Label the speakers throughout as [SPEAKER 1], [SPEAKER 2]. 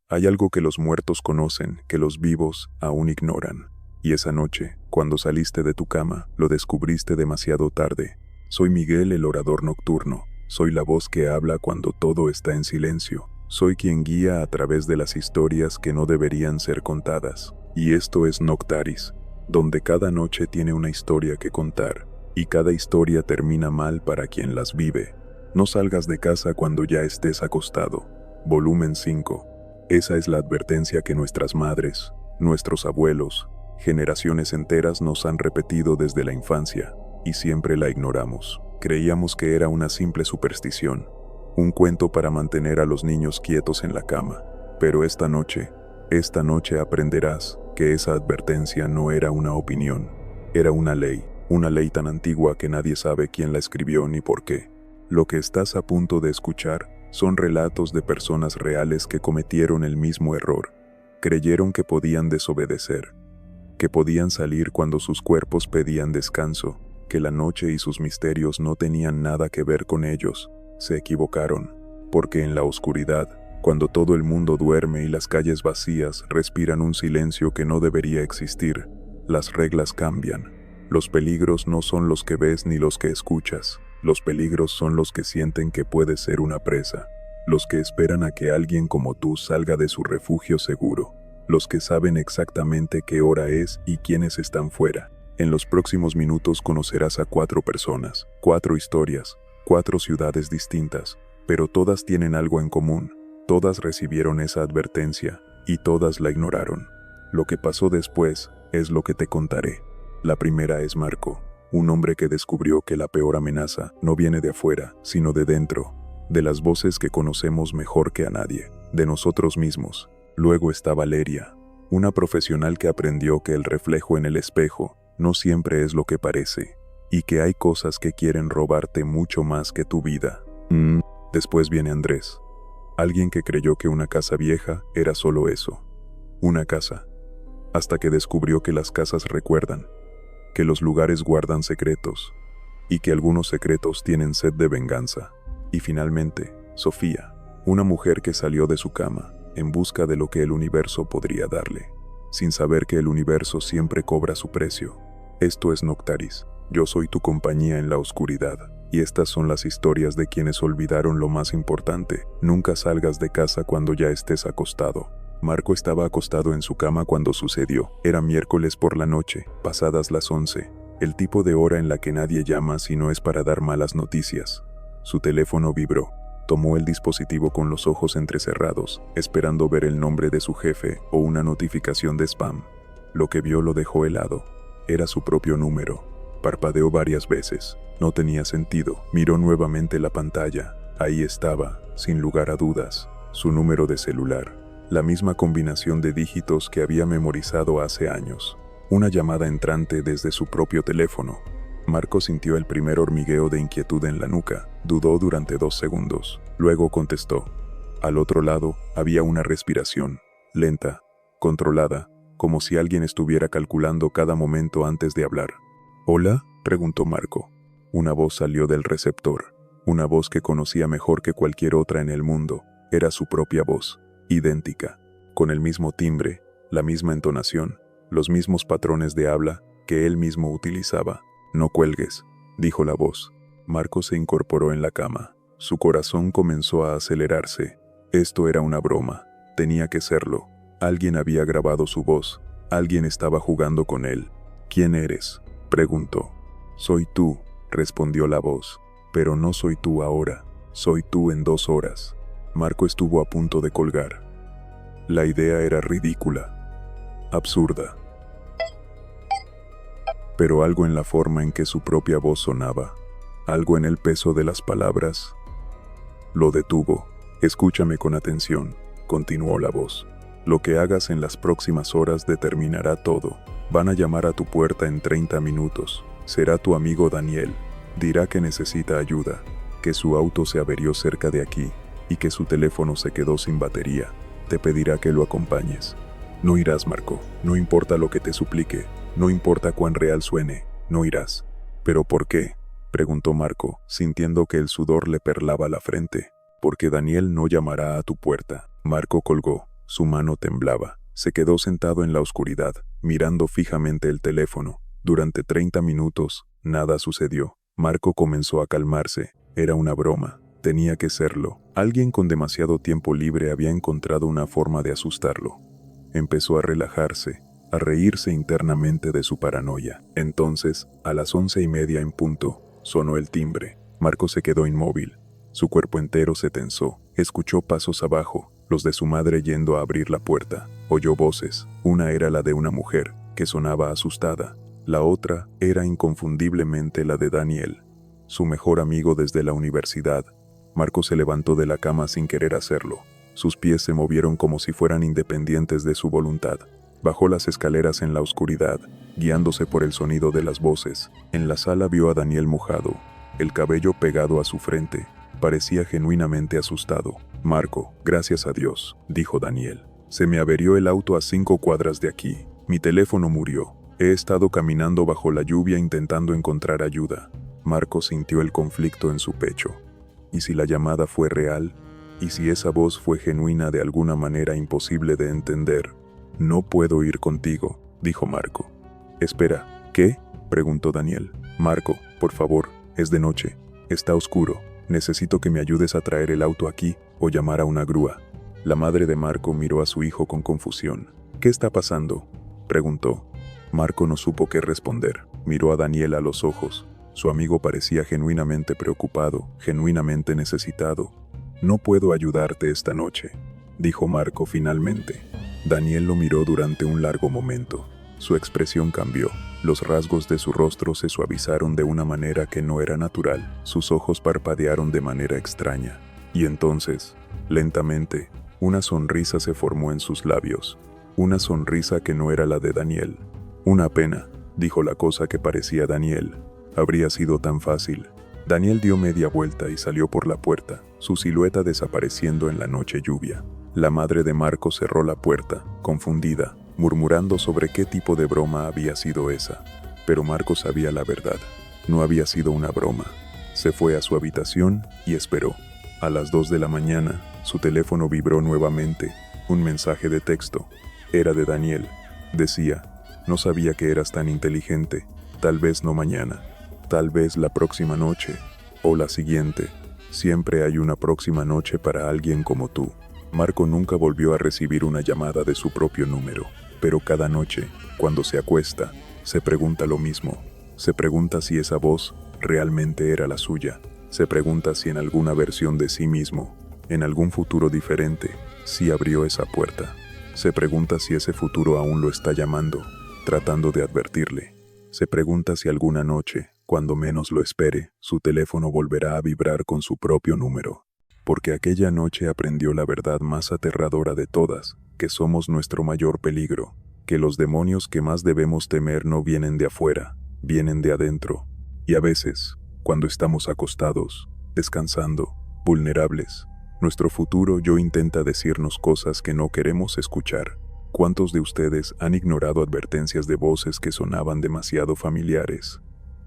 [SPEAKER 1] Hay algo que los muertos conocen, que los vivos aún ignoran. Y esa noche, cuando saliste de tu cama, lo descubriste demasiado tarde. Soy Miguel, el orador nocturno. Soy la voz que habla cuando todo está en silencio. Soy quien guía a través de las historias que no deberían ser contadas. Y esto es Noctaris, donde cada noche tiene una historia que contar, y cada historia termina mal para quien las vive. No salgas de casa cuando ya estés acostado. Volumen 5. Esa es la advertencia que nuestras madres, nuestros abuelos, generaciones enteras nos han repetido desde la infancia, y siempre la ignoramos. Creíamos que era una simple superstición, un cuento para mantener a los niños quietos en la cama. Pero esta noche aprenderás que esa advertencia no era una opinión, era una ley tan antigua que nadie sabe quién la escribió ni por qué. Lo que estás a punto de escuchar son relatos de personas reales que cometieron el mismo error. Creyeron que podían desobedecer, que podían salir cuando sus cuerpos pedían descanso, que la noche y sus misterios no tenían nada que ver con ellos. Se equivocaron, porque en la oscuridad, cuando todo el mundo duerme y las calles vacías respiran un silencio que no debería existir, las reglas cambian. Los peligros no son los que ves ni los que escuchas. Los peligros son los que sienten que puedes ser una presa. Los que esperan a que alguien como tú salga de su refugio seguro. Los que saben exactamente qué hora es y quiénes están fuera. En los próximos minutos conocerás a 4 personas, 4 historias, 4 ciudades distintas, pero todas tienen algo en común. Todas recibieron esa advertencia, y todas la ignoraron. Lo que pasó después es lo que te contaré. La primera es Marco, un hombre que descubrió que la peor amenaza no viene de afuera, sino de dentro, de las voces que conocemos mejor que a nadie, de nosotros mismos. Luego está Valeria, una profesional que aprendió que el reflejo en el espejo no siempre es lo que parece, y que hay cosas que quieren robarte mucho más que tu vida. Después viene Andrés, alguien que creyó que una casa vieja era solo eso, una casa, hasta que descubrió que las casas recuerdan, que los lugares guardan secretos, y que algunos secretos tienen sed de venganza. Y finalmente, Sofía, una mujer que salió de su cama en busca de lo que el universo podría darle, sin saber que el universo siempre cobra su precio. Esto es Noctaris, yo soy tu compañía en la oscuridad, y estas son las historias de quienes olvidaron lo más importante. Nunca salgas de casa cuando ya estés acostado. Marco estaba acostado en su cama cuando sucedió. Era miércoles por la noche, pasadas las 11, el tipo de hora en la que nadie llama si no es para dar malas noticias. Su teléfono vibró. Tomó el dispositivo con los ojos entrecerrados, esperando ver el nombre de su jefe o una notificación de spam. Lo que vio lo dejó helado. Era su propio número. Parpadeó varias veces. No tenía sentido. Miró nuevamente la pantalla. Ahí estaba, sin lugar a dudas, su número de celular. La misma combinación de dígitos que había memorizado hace años. Una llamada entrante desde su propio teléfono. Marco sintió el primer hormigueo de inquietud en la nuca. Dudó durante 2 segundos. Luego contestó. Al otro lado había una respiración, lenta, controlada, como si alguien estuviera calculando cada momento antes de hablar. ¿Hola?, preguntó Marco. Una voz salió del receptor. Una voz que conocía mejor que cualquier otra en el mundo. Era su propia voz. Idéntica, con el mismo timbre, la misma entonación, los mismos patrones de habla que él mismo utilizaba. No cuelgues, dijo la voz. Marco se incorporó en la cama. Su corazón comenzó a acelerarse. Esto era una broma. Tenía que serlo. Alguien había grabado su voz. Alguien estaba jugando con él. ¿Quién eres?, preguntó. Soy tú, respondió la voz. Pero no soy tú ahora. Soy tú en 2 horas. Marco estuvo a punto de colgar. La idea era ridícula, absurda. Pero algo en la forma en que su propia voz sonaba, algo en el peso de las palabras, lo detuvo. Escúchame con atención, continuó la voz. Lo que hagas en las próximas horas determinará todo. Van a llamar a tu puerta en 30 minutos. Será tu amigo Daniel. Dirá que necesita ayuda, que su auto se averió cerca de aquí, y que su teléfono se quedó sin batería. Te pedirá que lo acompañes. No irás, Marco. No importa lo que te suplique. No importa cuán real suene. No irás. ¿Pero por qué?, preguntó Marco, sintiendo que el sudor le perlaba la frente. Porque Daniel no llamará a tu puerta. Marco colgó. Su mano temblaba. Se quedó sentado en la oscuridad, mirando fijamente el teléfono. Durante 30 minutos, nada sucedió. Marco comenzó a calmarse. Era una broma. Tenía que serlo. Alguien con demasiado tiempo libre había encontrado una forma de asustarlo. Empezó a relajarse, a reírse internamente de su paranoia. Entonces, a las 11:30 en punto, sonó el timbre. Marco se quedó inmóvil. Su cuerpo entero se tensó. Escuchó pasos abajo, los de su madre yendo a abrir la puerta. Oyó voces. Una era la de una mujer, que sonaba asustada. La otra era inconfundiblemente la de Daniel, su mejor amigo desde la universidad. Marco se levantó de la cama sin querer hacerlo. Sus pies se movieron como si fueran independientes de su voluntad. Bajó las escaleras en la oscuridad, guiándose por el sonido de las voces. En la sala vio a Daniel mojado, el cabello pegado a su frente. Parecía genuinamente asustado. «Marco, gracias a Dios», dijo Daniel. «Se me averió el auto a 5 cuadras de aquí. Mi teléfono murió. He estado caminando bajo la lluvia intentando encontrar ayuda». Marco sintió el conflicto en su pecho. ¿Y si la llamada fue real? ¿Y si esa voz fue genuina de alguna manera imposible de entender? «No puedo ir contigo», dijo Marco. «Espera, ¿qué?», preguntó Daniel. «Marco, por favor, es de noche. Está oscuro. Necesito que me ayudes a traer el auto aquí o llamar a una grúa». La madre de Marco miró a su hijo con confusión. «¿Qué está pasando?», preguntó. Marco no supo qué responder. Miró a Daniel a los ojos. Su amigo parecía genuinamente preocupado, genuinamente necesitado. «No puedo ayudarte esta noche», dijo Marco finalmente. Daniel lo miró durante un largo momento. Su expresión cambió. Los rasgos de su rostro se suavizaron de una manera que no era natural. Sus ojos parpadearon de manera extraña. Y entonces, lentamente, una sonrisa se formó en sus labios. Una sonrisa que no era la de Daniel. «Una pena», dijo la cosa que parecía Daniel. «Habría sido tan fácil». Daniel dio media vuelta y salió por la puerta, su silueta desapareciendo en la noche lluvia. La madre de Marco cerró la puerta, confundida, murmurando sobre qué tipo de broma había sido esa. Pero Marco sabía la verdad. No había sido una broma. Se fue a su habitación y esperó. A las 2 de la mañana, su teléfono vibró nuevamente. Un mensaje de texto. Era de Daniel. Decía: «No sabía que eras tan inteligente. Tal vez no mañana. Tal vez la próxima noche. O la siguiente. Siempre hay una próxima noche para alguien como tú». Marco nunca volvió a recibir una llamada de su propio número. Pero cada noche, cuando se acuesta, se pregunta lo mismo. Se pregunta si esa voz realmente era la suya. Se pregunta si en alguna versión de sí mismo, en algún futuro diferente, sí abrió esa puerta. Se pregunta si ese futuro aún lo está llamando, tratando de advertirle. Se pregunta si alguna noche, cuando menos lo espere, su teléfono volverá a vibrar con su propio número. Porque aquella noche aprendió la verdad más aterradora de todas, que somos nuestro mayor peligro, que los demonios que más debemos temer no vienen de afuera, vienen de adentro. Y a veces, cuando estamos acostados, descansando, vulnerables, nuestro futuro yo intenta decirnos cosas que no queremos escuchar. ¿Cuántos de ustedes han ignorado advertencias de voces que sonaban demasiado familiares?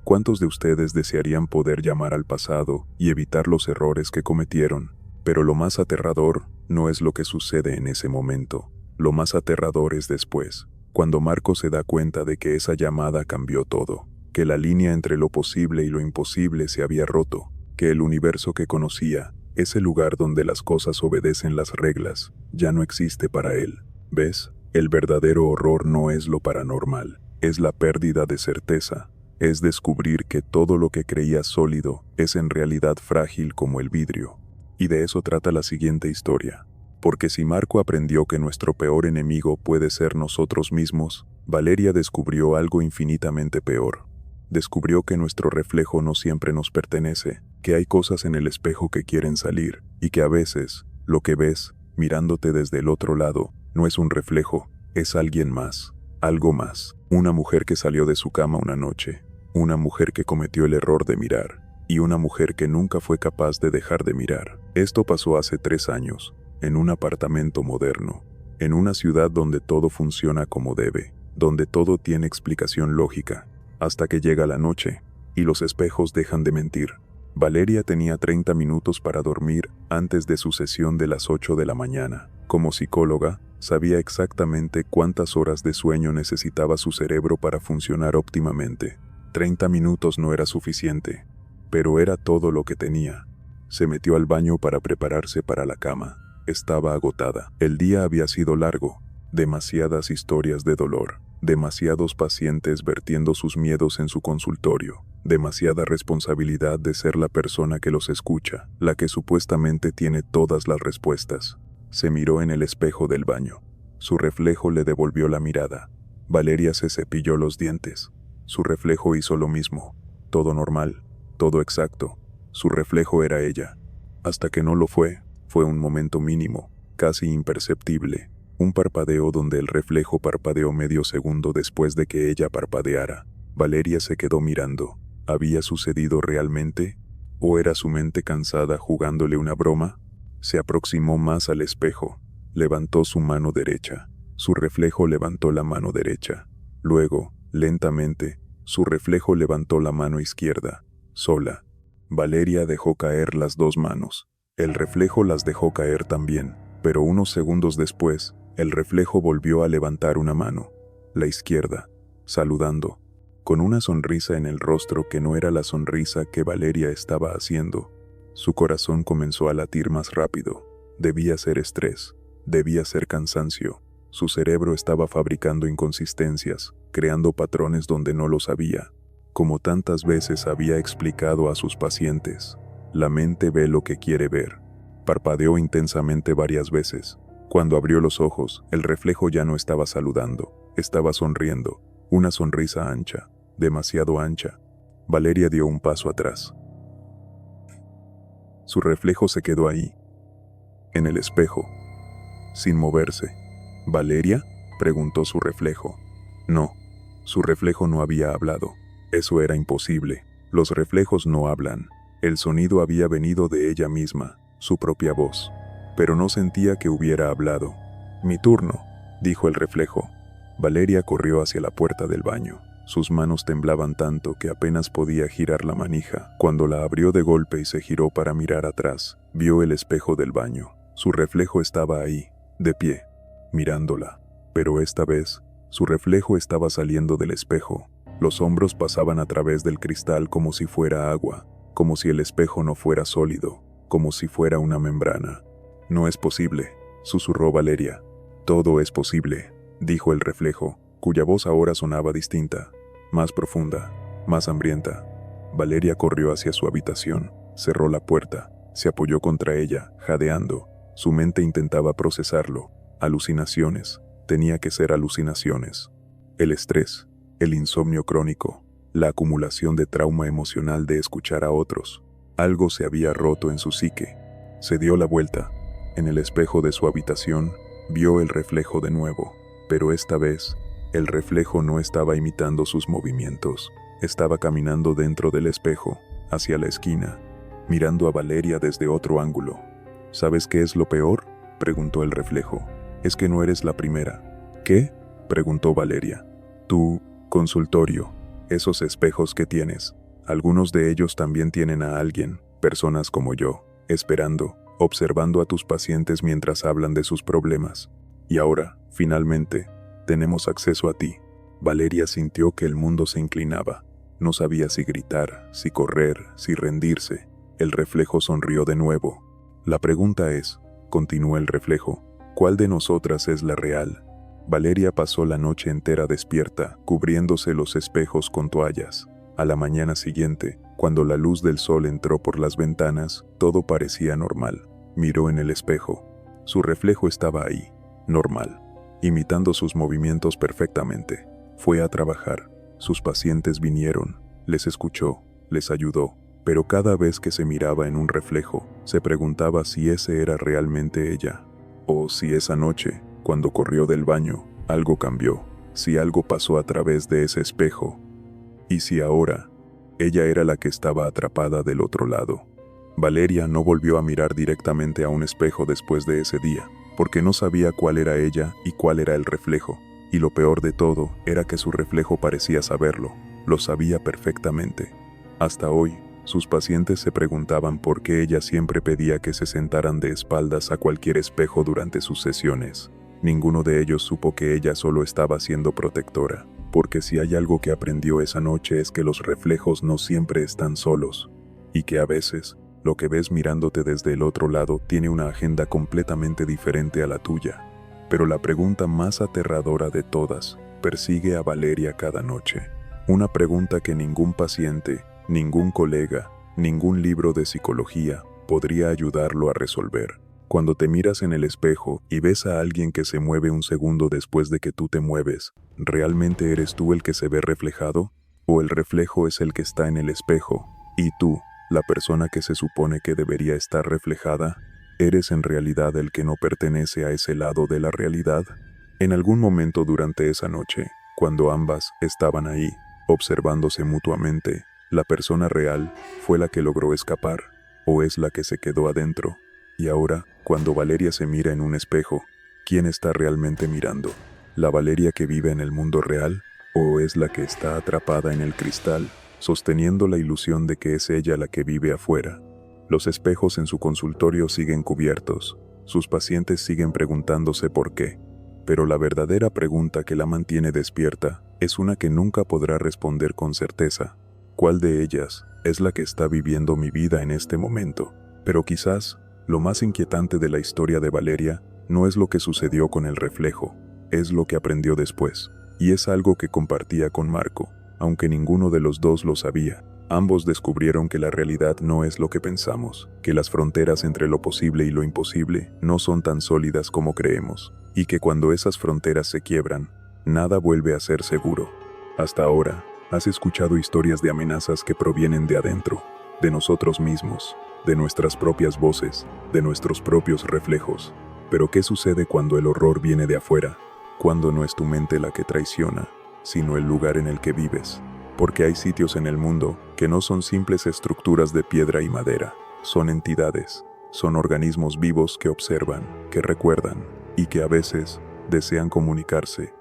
[SPEAKER 1] ¿Cuántos de ustedes desearían poder llamar al pasado y evitar los errores que cometieron? Pero lo más aterrador no es lo que sucede en ese momento. Lo más aterrador es después, cuando Marco se da cuenta de que esa llamada cambió todo, que la línea entre lo posible y lo imposible se había roto, que el universo que conocía, ese lugar donde las cosas obedecen las reglas, ya no existe para él. ¿Ves? El verdadero horror no es lo paranormal, es la pérdida de certeza. Es descubrir que todo lo que creías sólido es en realidad frágil como el vidrio. Y de eso trata la siguiente historia. Porque si Marco aprendió que nuestro peor enemigo puede ser nosotros mismos, Valeria descubrió algo infinitamente peor. Descubrió que nuestro reflejo no siempre nos pertenece, que hay cosas en el espejo que quieren salir, y que a veces, lo que ves, mirándote desde el otro lado, no es un reflejo, es alguien más, algo más. Una mujer que salió de su cama una noche. Una mujer que cometió el error de mirar, y una mujer que nunca fue capaz de dejar de mirar. Esto pasó hace 3 años, en un apartamento moderno, en una ciudad donde todo funciona como debe, donde todo tiene explicación lógica, hasta que llega la noche, y los espejos dejan de mentir. Valeria tenía 30 minutos para dormir antes de su sesión de las 8 de la mañana. Como psicóloga, sabía exactamente cuántas horas de sueño necesitaba su cerebro para funcionar óptimamente. 30 minutos no era suficiente, pero era todo lo que tenía. Se metió al baño para prepararse para la cama. Estaba agotada. El día había sido largo. Demasiadas historias de dolor. Demasiados pacientes vertiendo sus miedos en su consultorio. Demasiada responsabilidad de ser la persona que los escucha, la que supuestamente tiene todas las respuestas. Se miró en el espejo del baño. Su reflejo le devolvió la mirada. Valeria se cepilló los dientes. Su reflejo hizo lo mismo. Todo normal, todo exacto. Su reflejo era ella. Hasta que no lo fue un momento mínimo, casi imperceptible. Un parpadeo donde el reflejo parpadeó medio segundo después de que ella parpadeara. Valeria se quedó mirando. ¿Había sucedido realmente? ¿O era su mente cansada jugándole una broma? Se aproximó más al espejo. Levantó su mano derecha. Su reflejo levantó la mano derecha. Luego, lentamente, su reflejo levantó la mano izquierda. Sola. Valeria dejó caer las dos manos. El reflejo las dejó caer también, pero unos segundos después, el reflejo volvió a levantar una mano, la izquierda, saludando, con una sonrisa en el rostro que no era la sonrisa que Valeria estaba haciendo. Su corazón comenzó a latir más rápido. Debía ser estrés, debía ser cansancio. Su cerebro estaba fabricando inconsistencias, creando patrones donde no los había. Como tantas veces había explicado a sus pacientes, la mente ve lo que quiere ver. Parpadeó intensamente varias veces. Cuando abrió los ojos, el reflejo ya no estaba saludando, estaba sonriendo, una sonrisa ancha, demasiado ancha. Valeria dio un paso atrás. Su reflejo se quedó ahí, en el espejo, sin moverse. ¿Valeria?, preguntó su reflejo. No, su reflejo no había hablado. Eso era imposible. Los reflejos no hablan. El sonido había venido de ella misma, su propia voz. Pero no sentía que hubiera hablado. «Mi turno», dijo el reflejo. Valeria corrió hacia la puerta del baño. Sus manos temblaban tanto que apenas podía girar la manija. Cuando la abrió de golpe y se giró para mirar atrás, vio el espejo del baño. Su reflejo estaba ahí, de pie, mirándola. Pero esta vez, su reflejo estaba saliendo del espejo. Los hombros pasaban a través del cristal como si fuera agua, como si el espejo no fuera sólido, como si fuera una membrana. «No es posible», susurró Valeria. «Todo es posible», dijo el reflejo, cuya voz ahora sonaba distinta, más profunda, más hambrienta. Valeria corrió hacia su habitación, cerró la puerta, se apoyó contra ella, jadeando. Su mente intentaba procesarlo. Alucinaciones, tenía que ser alucinaciones. El estrés, el insomnio crónico, la acumulación de trauma emocional de escuchar a otros. Algo se había roto en su psique. Se dio la vuelta. En el espejo de su habitación, vio el reflejo de nuevo, pero esta vez, el reflejo no estaba imitando sus movimientos. Estaba caminando dentro del espejo, hacia la esquina, mirando a Valeria desde otro ángulo. «¿Sabes qué es lo peor?», preguntó el reflejo. «Es que no eres la primera». «¿Qué?», preguntó Valeria. «Tu consultorio, esos espejos que tienes, algunos de ellos también tienen a alguien, personas como yo, esperando, observando a tus pacientes mientras hablan de sus problemas. Y ahora, finalmente, tenemos acceso a ti». Valeria sintió que el mundo se inclinaba. No sabía si gritar, si correr, si rendirse. El reflejo sonrió de nuevo. «La pregunta es», continuó el reflejo, «¿cuál de nosotras es la real?». Valeria pasó la noche entera despierta, cubriéndose los espejos con toallas. A la mañana siguiente, cuando la luz del sol entró por las ventanas, todo parecía normal. Miró en el espejo. Su reflejo estaba ahí, normal, imitando sus movimientos perfectamente. Fue a trabajar. Sus pacientes vinieron, les escuchó, les ayudó, pero cada vez que se miraba en un reflejo, se preguntaba si ese era realmente ella, o si esa noche, cuando corrió del baño, algo cambió, si algo pasó a través de ese espejo, y si ahora, ella era la que estaba atrapada del otro lado. Valeria no volvió a mirar directamente a un espejo después de ese día, porque no sabía cuál era ella y cuál era el reflejo, y lo peor de todo era que su reflejo parecía saberlo, lo sabía perfectamente. Hasta hoy, Sus pacientes se preguntaban por qué ella siempre pedía que se sentaran de espaldas a cualquier espejo durante sus sesiones. Ninguno de ellos supo que ella solo estaba siendo protectora, porque si hay algo que aprendió esa noche es que los reflejos no siempre están solos, y que a veces, lo que ves mirándote desde el otro lado tiene una agenda completamente diferente a la tuya. Pero la pregunta más aterradora de todas persigue a Valeria cada noche. Una pregunta que ningún paciente, ningún colega, ningún libro de psicología podría ayudarlo a resolver. Cuando te miras en el espejo y ves a alguien que se mueve un segundo después de que tú te mueves, ¿realmente eres tú el que se ve reflejado? ¿O el reflejo es el que está en el espejo? ¿Y tú, la persona que se supone que debería estar reflejada, eres en realidad el que no pertenece a ese lado de la realidad? En algún momento durante esa noche, cuando ambas estaban ahí, observándose mutuamente, ¿la persona real fue la que logró escapar, o es la que se quedó adentro? Y ahora, cuando Valeria se mira en un espejo, ¿quién está realmente mirando? ¿La Valeria que vive en el mundo real, o es la que está atrapada en el cristal, sosteniendo la ilusión de que es ella la que vive afuera? Los espejos en su consultorio siguen cubiertos, sus pacientes siguen preguntándose por qué, pero la verdadera pregunta que la mantiene despierta es una que nunca podrá responder con certeza. ¿Cuál de ellas es la que está viviendo mi vida en este momento? Pero quizás, lo más inquietante de la historia de Valeria no es lo que sucedió con el reflejo, es lo que aprendió después, y es algo que compartía con Marco, aunque ninguno de los dos lo sabía. Ambos descubrieron que la realidad no es lo que pensamos, que las fronteras entre lo posible y lo imposible no son tan sólidas como creemos, y que cuando esas fronteras se quiebran, nada vuelve a ser seguro. Hasta ahora, has escuchado historias de amenazas que provienen de adentro, de nosotros mismos, de nuestras propias voces, de nuestros propios reflejos. Pero ¿qué sucede cuando el horror viene de afuera? Cuando no es tu mente la que traiciona, sino el lugar en el que vives. Porque hay sitios en el mundo que no son simples estructuras de piedra y madera, son entidades, son organismos vivos que observan, que recuerdan y que a veces desean comunicarse.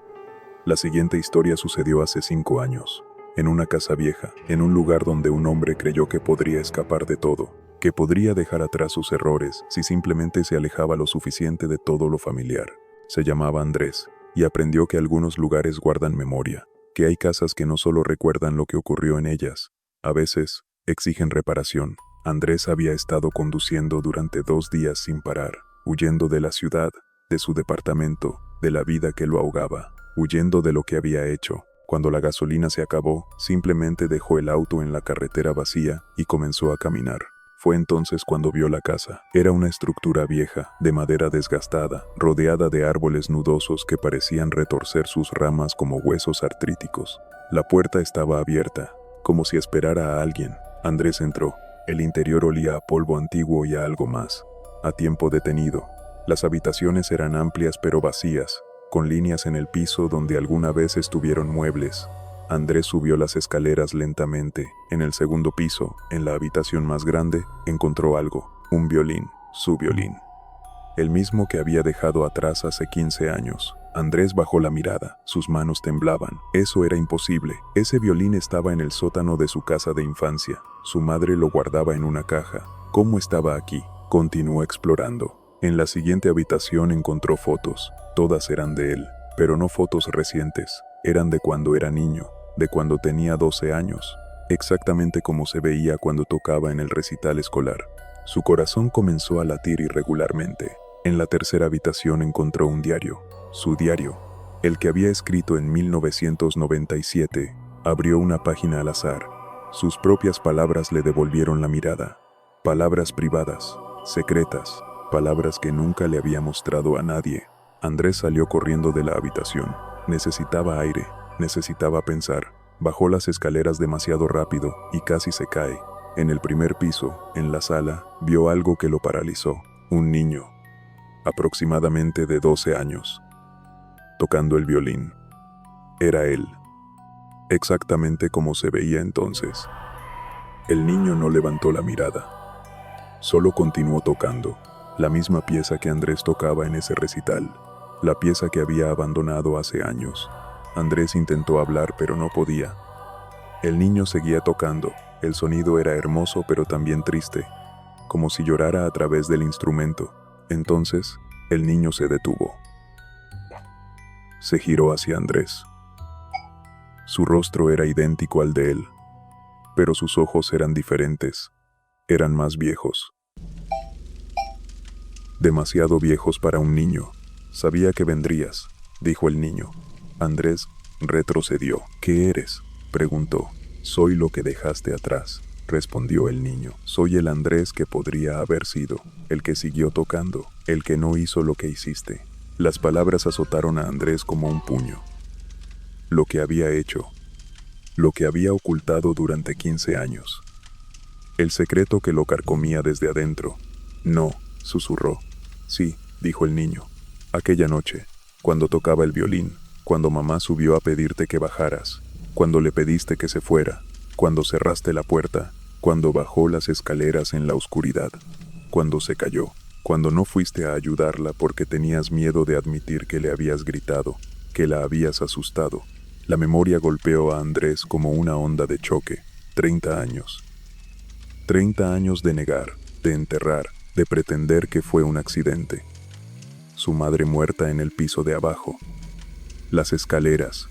[SPEAKER 1] La siguiente historia sucedió hace 5 años, en una casa vieja, en un lugar donde un hombre creyó que podría escapar de todo, que podría dejar atrás sus errores si simplemente se alejaba lo suficiente de todo lo familiar. Se llamaba Andrés, y aprendió que algunos lugares guardan memoria, que hay casas que no solo recuerdan lo que ocurrió en ellas, a veces exigen reparación. Andrés había estado conduciendo durante 2 días sin parar, huyendo de la ciudad, de su departamento, de la vida que lo ahogaba, huyendo de lo que había hecho. Cuando la gasolina se acabó, simplemente dejó el auto en la carretera vacía y comenzó a caminar. Fue entonces cuando vio la casa. Era una estructura vieja, de madera desgastada, rodeada de árboles nudosos que parecían retorcer sus ramas como huesos artríticos. La puerta estaba abierta, como si esperara a alguien. Andrés entró. El interior olía a polvo antiguo y a algo más, a tiempo detenido. Las habitaciones eran amplias pero vacías, con líneas en el piso donde alguna vez estuvieron muebles. Andrés subió las escaleras lentamente. En el segundo piso, en la habitación más grande, encontró algo, un violín, su violín. El mismo que había dejado atrás hace 15 años. Andrés bajó la mirada, sus manos temblaban. Eso era imposible. Ese violín estaba en el sótano de su casa de infancia. Su madre lo guardaba en una caja. ¿Cómo estaba aquí? Continuó explorando. En la siguiente habitación encontró fotos. Todas eran de él, pero no fotos recientes. Eran de cuando era niño, de cuando tenía 12 años, exactamente como se veía cuando tocaba en el recital escolar. Su corazón comenzó a latir irregularmente. En la tercera habitación encontró un diario, su diario, el que había escrito en 1997. Abrió una página al azar. Sus propias palabras le devolvieron la mirada. Palabras privadas, secretas, palabras que nunca le había mostrado a nadie. Andrés salió corriendo de la habitación. Necesitaba aire, necesitaba pensar. Bajó las escaleras demasiado rápido y casi se cae. En el primer piso, en la sala, vio algo que lo paralizó. Un niño, aproximadamente de 12 años, tocando el violín. Era él, exactamente como se veía entonces. El niño no levantó la mirada. Solo continuó tocando, la misma pieza que Andrés tocaba en ese recital, la pieza que había abandonado hace años. Andrés intentó hablar pero no podía. El niño seguía tocando, El sonido era hermoso pero también triste, como si llorara a través del instrumento. Entonces, el niño se detuvo. Se giró hacia Andrés. Su rostro era idéntico al de él, pero sus ojos eran diferentes, eran más viejos. Demasiado viejos para un niño. Sabía que vendrías, dijo el niño. Andrés retrocedió. ¿Qué eres?, preguntó. Soy lo que dejaste atrás, respondió el niño. Soy el Andrés que podría haber sido, el que siguió tocando, el que no hizo lo que hiciste. Las palabras azotaron a Andrés como un puño. Lo que había hecho, lo que había ocultado durante 15 años. El secreto que lo carcomía desde adentro. No, susurró. Sí, dijo el niño. Aquella noche, cuando tocaba el violín, cuando mamá subió a pedirte que bajaras, cuando le pediste que se fuera, cuando cerraste la puerta, cuando bajó las escaleras en la oscuridad, cuando se cayó, cuando no fuiste a ayudarla porque tenías miedo de admitir que le habías gritado, que la habías asustado. La memoria golpeó a Andrés como una onda de choque. 30 años. 30 años de negar, de enterrar, de pretender que fue un accidente. Su madre muerta en el piso de abajo. Las escaleras.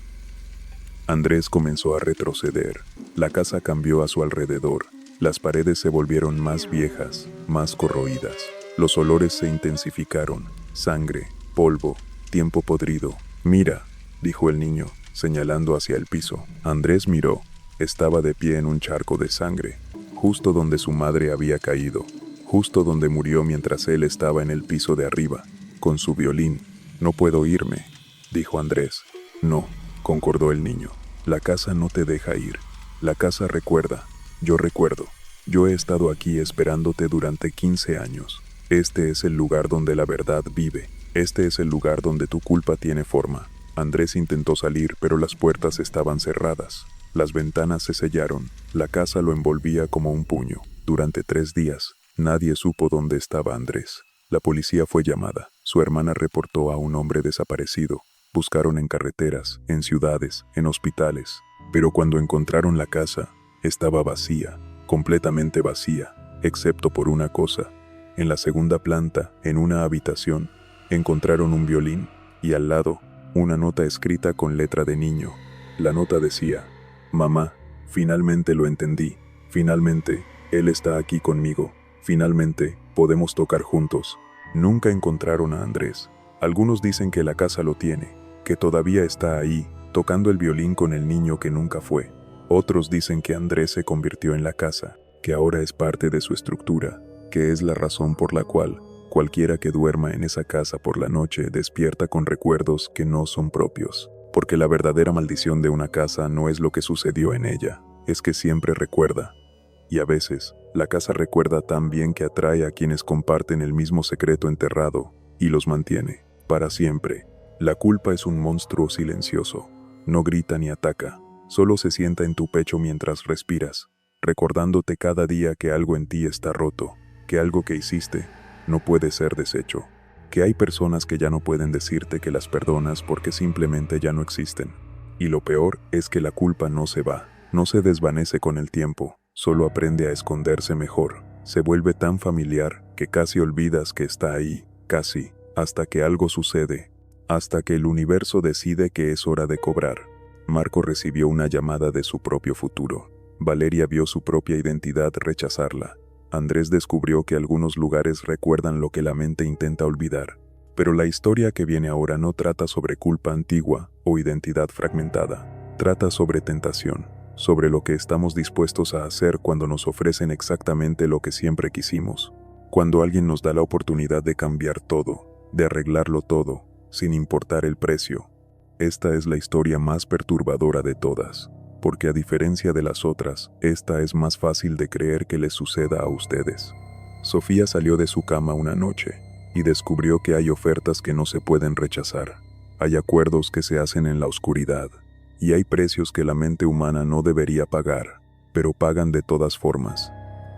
[SPEAKER 1] Andrés comenzó a retroceder. La casa cambió a su alrededor. Las paredes se volvieron más viejas, más corroídas. Los olores se intensificaron. Sangre, polvo, tiempo podrido. Mira, dijo el niño, señalando hacia el piso. Andrés miró. Estaba de pie en un charco de sangre, justo donde su madre había caído, justo donde murió mientras él estaba en el piso de arriba, con su violín. No puedo irme, dijo Andrés. No, concordó el niño. La casa no te deja ir. La casa recuerda. Yo recuerdo. Yo he estado aquí esperándote durante 15 años. Este es el lugar donde la verdad vive. Este es el lugar donde tu culpa tiene forma. Andrés intentó salir, pero las puertas estaban cerradas. Las ventanas se sellaron. La casa lo envolvía como un puño. Durante 3 días, nadie supo dónde estaba Andrés. La policía fue llamada. Su hermana reportó a un hombre desaparecido. Buscaron en carreteras, en ciudades, en hospitales. Pero cuando encontraron la casa, estaba vacía, completamente vacía, excepto por una cosa. En la segunda planta, en una habitación, encontraron un violín y al lado, una nota escrita con letra de niño. La nota decía: Mamá, finalmente lo entendí. Finalmente, él está aquí conmigo. Finalmente, podemos tocar juntos. Nunca encontraron a Andrés. Algunos dicen que la casa lo tiene, que todavía está ahí, tocando el violín con el niño que nunca fue. Otros dicen que Andrés se convirtió en la casa, que ahora es parte de su estructura, que es la razón por la cual cualquiera que duerma en esa casa por la noche despierta con recuerdos que no son propios. Porque la verdadera maldición de una casa no es lo que sucedió en ella, es que siempre recuerda. Y a veces, la casa recuerda tan bien que atrae a quienes comparten el mismo secreto enterrado, y los mantiene, para siempre. La culpa es un monstruo silencioso. No grita ni ataca, solo se sienta en tu pecho mientras respiras, recordándote cada día que algo en ti está roto, que algo que hiciste no puede ser deshecho, que hay personas que ya no pueden decirte que las perdonas porque simplemente ya no existen. Y lo peor es que la culpa no se va, no se desvanece con el tiempo, solo aprende a esconderse mejor. Se vuelve tan familiar que casi olvidas que está ahí, casi, hasta que algo sucede, hasta que el universo decide que es hora de cobrar. Marco recibió una llamada de su propio futuro. Valeria vio su propia identidad rechazarla. Andrés descubrió que algunos lugares recuerdan lo que la mente intenta olvidar. Pero la historia que viene ahora no trata sobre culpa antigua o identidad fragmentada. Trata sobre tentación, sobre lo que estamos dispuestos a hacer cuando nos ofrecen exactamente lo que siempre quisimos. Cuando alguien nos da la oportunidad de cambiar todo, de arreglarlo todo, sin importar el precio. Esta es la historia más perturbadora de todas, porque a diferencia de las otras, esta es más fácil de creer que les suceda a ustedes. Sofía salió de su cama una noche y descubrió que hay ofertas que no se pueden rechazar. Hay acuerdos que se hacen en la oscuridad, y hay precios que la mente humana no debería pagar, pero pagan de todas formas.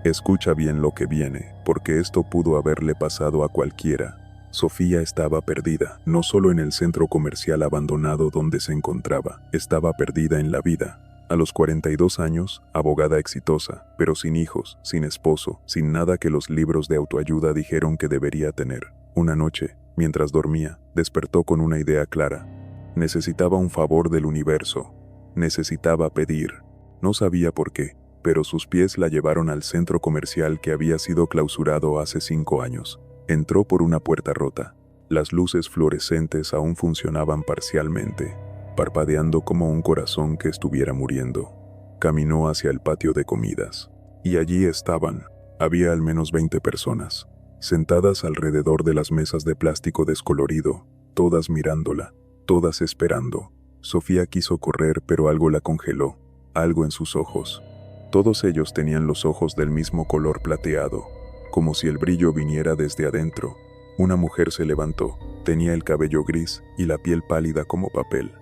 [SPEAKER 1] Escucha bien lo que viene, porque esto pudo haberle pasado a cualquiera. Sofía estaba perdida, no solo en el centro comercial abandonado donde se encontraba, estaba perdida en la vida. A los 42 años, abogada exitosa, pero sin hijos, sin esposo, sin nada que los libros de autoayuda dijeron que debería tener. Una noche, mientras dormía, despertó con una idea clara. Necesitaba un favor del universo. Necesitaba pedir. No sabía por qué, pero sus pies la llevaron al centro comercial que había sido clausurado hace 5 años. Entró por una puerta rota. Las luces fluorescentes aún funcionaban parcialmente, parpadeando como un corazón que estuviera muriendo. Caminó hacia el patio de comidas. Y allí estaban. Había al menos 20 personas, sentadas alrededor de las mesas de plástico descolorido, todas mirándola, todas esperando. Sofía quiso correr, pero algo la congeló, algo en sus ojos. Todos ellos tenían los ojos del mismo color plateado, como si el brillo viniera desde adentro. Una mujer se levantó, tenía el cabello gris y la piel pálida como papel.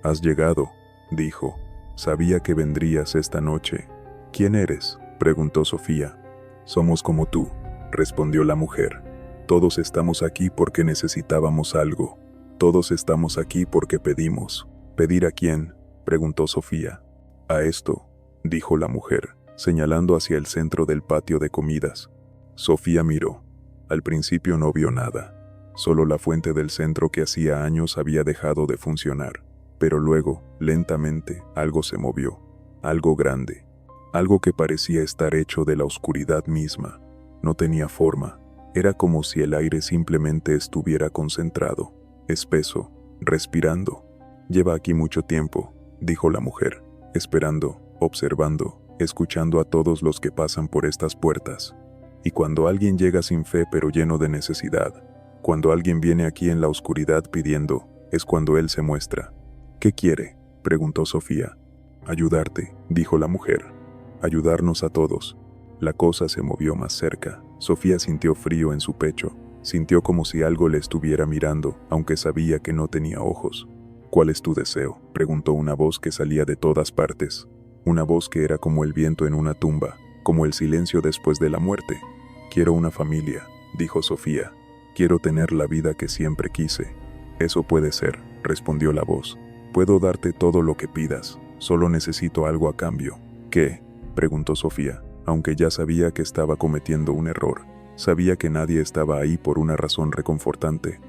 [SPEAKER 1] «Has llegado», dijo. «Sabía que vendrías esta noche». «¿Quién eres?», preguntó Sofía. «Somos como tú», respondió la mujer. «Todos estamos aquí porque necesitábamos algo. Todos estamos aquí porque pedimos». «¿Pedir a quién?», preguntó Sofía. «A esto», dijo la mujer, señalando hacia el centro del patio de comidas. Sofía miró. Al principio no vio nada, solo la fuente del centro que hacía años había dejado de funcionar. Pero luego, lentamente, algo se movió. Algo grande. Algo que parecía estar hecho de la oscuridad misma. No tenía forma. Era como si el aire simplemente estuviera concentrado, espeso, respirando. «Lleva aquí mucho tiempo», dijo la mujer, esperando, observando, escuchando a todos los que pasan por estas puertas. Y cuando alguien llega sin fe pero lleno de necesidad, cuando alguien viene aquí en la oscuridad pidiendo, es cuando él se muestra. «¿Qué quiere?», preguntó Sofía. «Ayudarte», dijo la mujer. «Ayudarnos a todos». La cosa se movió más cerca. Sofía sintió frío en su pecho. Sintió como si algo le estuviera mirando, aunque sabía que no tenía ojos. «¿Cuál es tu deseo?», preguntó una voz que salía de todas partes. Una voz que era como el viento en una tumba, como el silencio después de la muerte. «Quiero una familia», dijo Sofía. «Quiero tener la vida que siempre quise». «Eso puede ser», respondió la voz. «Puedo darte todo lo que pidas, solo necesito algo a cambio». «¿Qué?», preguntó Sofía, aunque ya sabía que estaba cometiendo un error. Sabía que nadie estaba ahí por una razón reconfortante.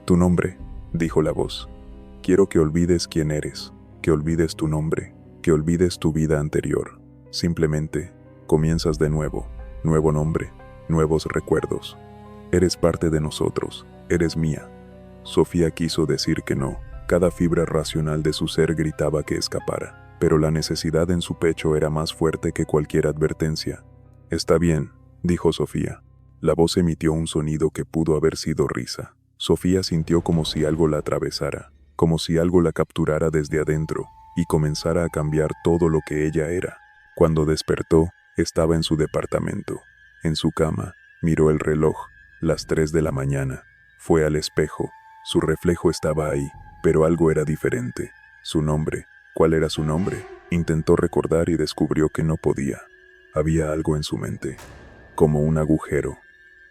[SPEAKER 1] «Tu nombre», dijo la voz. «Quiero que olvides quién eres, que olvides tu nombre, que olvides tu vida anterior. Simplemente, comienzas de nuevo, nuevo nombre, nuevos recuerdos. Eres parte de nosotros, eres mía». Sofía quiso decir que no. Cada fibra racional de su ser gritaba que escapara, pero la necesidad en su pecho era más fuerte que cualquier advertencia. «Está bien», dijo Sofía. La voz emitió un sonido que pudo haber sido risa. Sofía sintió como si algo la atravesara, como si algo la capturara desde adentro y comenzara a cambiar todo lo que ella era. Cuando despertó, estaba en su departamento. En su cama, miró el reloj, las 3 de la mañana. Fue al espejo. Su reflejo estaba ahí, pero algo era diferente. Su nombre. ¿Cuál era su nombre? Intentó recordar y descubrió que no podía. Había algo en su mente, como un agujero,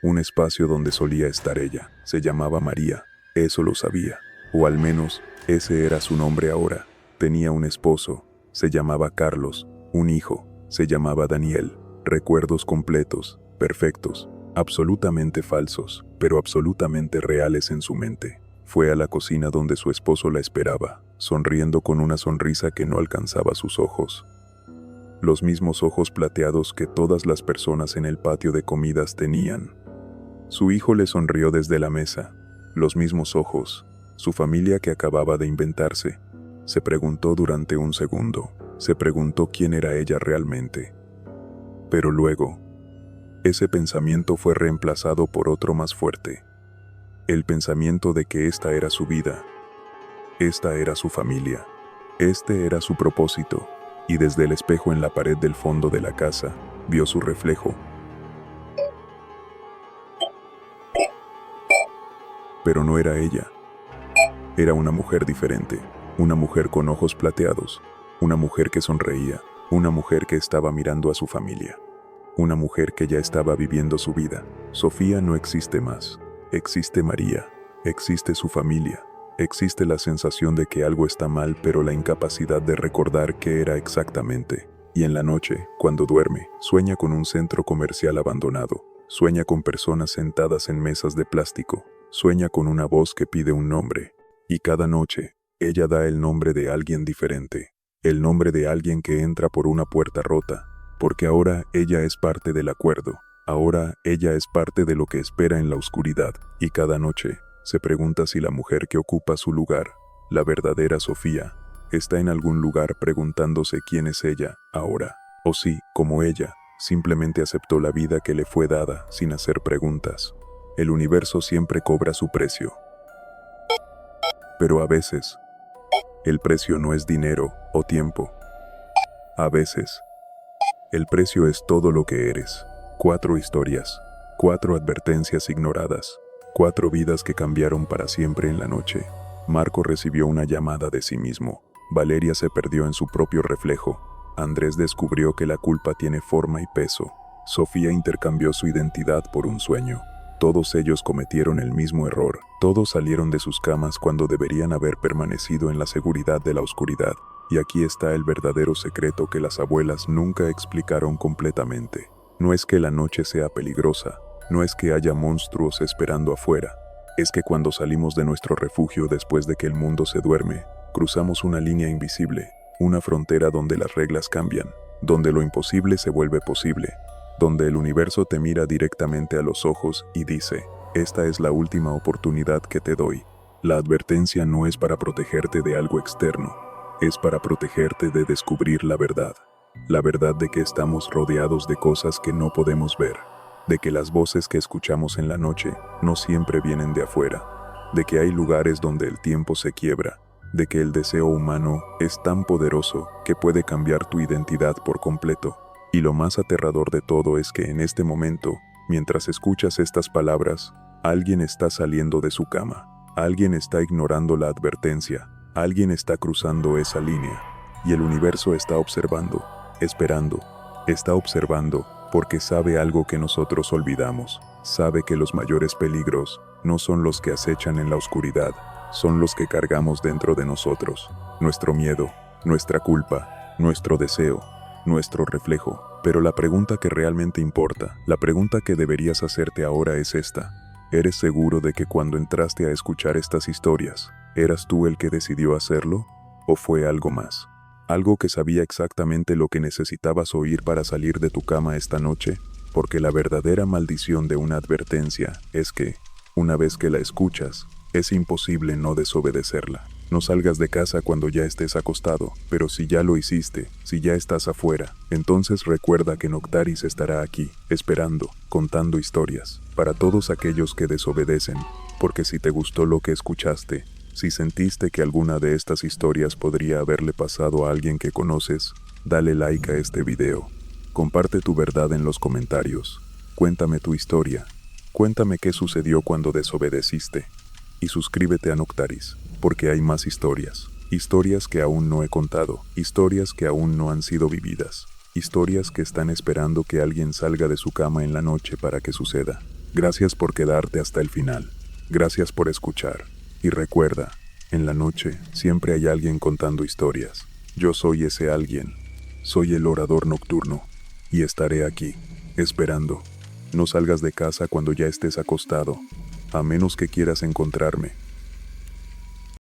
[SPEAKER 1] un espacio donde solía estar ella. Se llamaba María, eso lo sabía, o al menos ese era su nombre ahora. Tenía un esposo, se llamaba Carlos, un hijo, se llamaba Daniel. Recuerdos completos, perfectos, absolutamente falsos, pero absolutamente reales en su mente. Fue a la cocina donde su esposo la esperaba, sonriendo con una sonrisa que no alcanzaba sus ojos. Los mismos ojos plateados que todas las personas en el patio de comidas tenían. Su hijo le sonrió desde la mesa. Los mismos ojos, su familia que acababa de inventarse. Se preguntó durante un segundo, se preguntó quién era ella realmente. Pero luego, ese pensamiento fue reemplazado por otro más fuerte. El pensamiento de que esta era su vida, esta era su familia, este era su propósito, y desde el espejo en la pared del fondo de la casa, vio su reflejo. Pero no era ella. Era una mujer diferente, una mujer con ojos plateados, una mujer que sonreía, una mujer que estaba mirando a su familia, una mujer que ya estaba viviendo su vida. Sofía no existe más. Existe María, existe su familia, Existe la sensación de que algo está mal, pero la incapacidad de recordar qué era exactamente. Y en la noche, cuando duerme, sueña con un centro comercial abandonado. Sueña con personas sentadas en mesas de plástico. Sueña con una voz que pide un nombre. Y cada noche, ella da el nombre de alguien diferente. El nombre de alguien que entra por una puerta rota. Porque ahora ella es parte del acuerdo. Ahora ella es parte de lo que espera en la oscuridad. Y cada noche, se pregunta si la mujer que ocupa su lugar, la verdadera Sofía, está en algún lugar preguntándose quién es ella ahora. O si, como ella, simplemente aceptó la vida que le fue dada sin hacer preguntas. El universo siempre cobra su precio. Pero a veces, el precio no es dinero o tiempo. A veces, el precio es todo lo que eres. 4 historias, 4 advertencias ignoradas, 4 vidas que cambiaron para siempre en la noche. Marco recibió una llamada de sí mismo. Valeria se perdió en su propio reflejo. Andrés descubrió que la culpa tiene forma y peso. Sofía intercambió su identidad por un sueño. Todos ellos cometieron el mismo error. Todos salieron de sus camas cuando deberían haber permanecido en la seguridad de la oscuridad. Y aquí está el verdadero secreto que las abuelas nunca explicaron completamente. No es que la noche sea peligrosa, no es que haya monstruos esperando afuera. Es que cuando salimos de nuestro refugio después de que el mundo se duerme, cruzamos una línea invisible, una frontera donde las reglas cambian, donde lo imposible se vuelve posible, donde el universo te mira directamente a los ojos y dice, esta es la última oportunidad que te doy. La advertencia no es para protegerte de algo externo, es para protegerte de descubrir la verdad. La verdad de que estamos rodeados de cosas que no podemos ver, de que las voces que escuchamos en la noche no siempre vienen de afuera, de que hay lugares donde el tiempo se quiebra, de que el deseo humano es tan poderoso que puede cambiar tu identidad por completo. Y lo más aterrador de todo es que en este momento, mientras escuchas estas palabras, alguien está saliendo de su cama, alguien está ignorando la advertencia, alguien está cruzando esa línea, y el universo está observando, esperando, está observando porque sabe algo que nosotros olvidamos. Sabe que los mayores peligros no son los que acechan en la oscuridad, son los que cargamos dentro de nosotros. Nuestro miedo, nuestra culpa, nuestro deseo, nuestro reflejo. Pero la pregunta que realmente importa, la pregunta que deberías hacerte ahora es esta. ¿Eres seguro de que cuando entraste a escuchar estas historias, eras tú el que decidió hacerlo? ¿O fue algo más? ¿Algo que sabía exactamente lo que necesitabas oír para salir de tu cama esta noche? Porque la verdadera maldición de una advertencia es que, una vez que la escuchas, es imposible no desobedecerla. No salgas de casa cuando ya estés acostado, pero si ya lo hiciste, si ya estás afuera, entonces recuerda que Noctaris estará aquí, esperando, contando historias, para todos aquellos que desobedecen, porque si te gustó lo que escuchaste, si sentiste que alguna de estas historias podría haberle pasado a alguien que conoces, dale like a este video. Comparte tu verdad en los comentarios. Cuéntame tu historia. Cuéntame qué sucedió cuando desobedeciste. Y suscríbete a Noctaris, porque hay más historias. Historias que aún no he contado. Historias que aún no han sido vividas. Historias que están esperando que alguien salga de su cama en la noche para que suceda. Gracias por quedarte hasta el final. Gracias por escuchar. Y recuerda, en la noche siempre hay alguien contando historias. Yo soy ese alguien. Soy el orador nocturno. Y estaré aquí, esperando. No salgas de casa cuando ya estés acostado, a menos que quieras encontrarme.